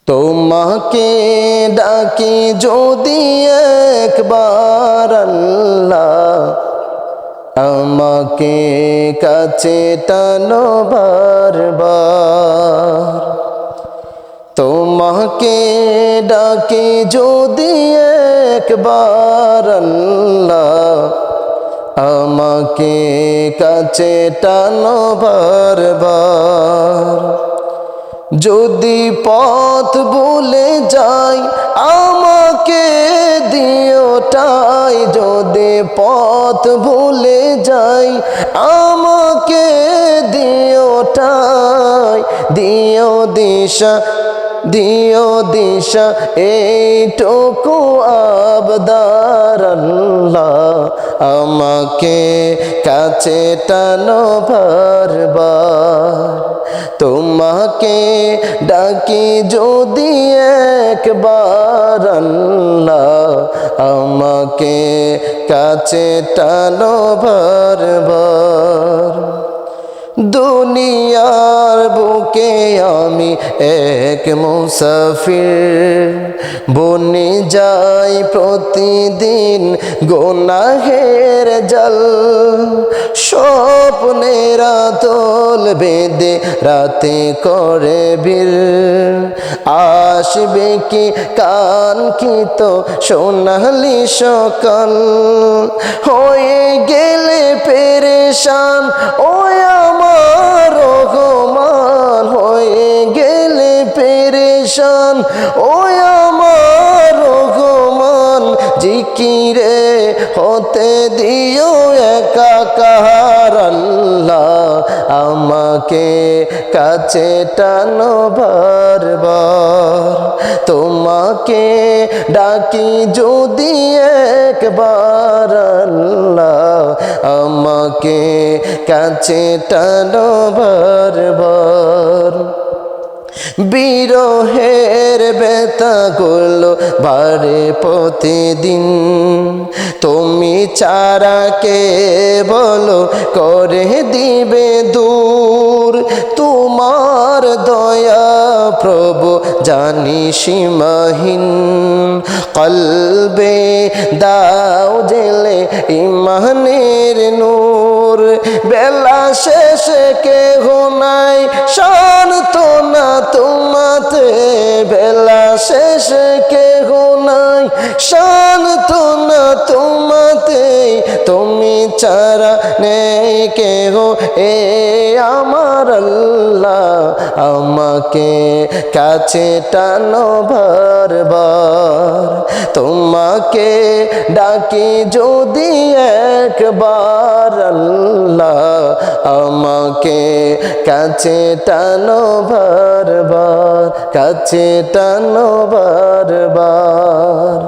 তোমাকে ডাকি যদি একবার আল্লাহ, আমাকে কাছে টানো বারবার। তোমাকে ডাকি যদি একবার আল্লাহ, আমাকে কাছে টানো বারবার। যদি পথ ভুলে যাই আমাকে দিও ঠাই, যদি পথ ভুলে যাই আমাকে দিও ঠাই। দিও দিশা, দিও দিশা এইটুকু আবদার আল্লাহ, আমাকে কাছে টানো বারবার। তোমাকে ডাকি যদি একবার আল্লাহ, আমাকে কাছে টানো বারবার। দুনিয়ার বুকে আমি এক মুসাফির, বনে যাই প্রতিদিন গুনাহের জাল। স্বপ্নের আতল বেঁধে রাতে করে বীর, আসবে কি কাঙ্ক্ষিত সোনালি সকাল। হয়ে গেলে পেরেশান ওই আমার রহমান, হয়ে গেলে পেরেশান ওই আমার রহমান। জিকিরে হতে দিও একাকার আল্লাহ, আমাকে কাছে টানো বারবার। তোমাকে ডাকি যদি একবার আল্লাহ, আমাকে কাছে টানো বারবার। বিরহের ব্যথাগুলো বাড়ে প্রতিদিন, তুমি ছাড়া কে বলো করে দিবে দূর। তোমার দয়া প্রভু জানি সীমাহীন, কলবে দাও জেলে ইমানের নূর। বেলা শেষে কেহ নাই সান্ত্বনা তোমাতে, বেলা শেষে কেহ নাই সান্ত্বনা তোমাতে। তুমি ছাড়া নেই কেহ এ আমার আল্লাহ, আমাকে কাছে টানো বারবার। তোমাকে ডাকি যদি একবার আল্লাহ, আমাকে কাছে টানো বারবার, কাছে টানো বারবার।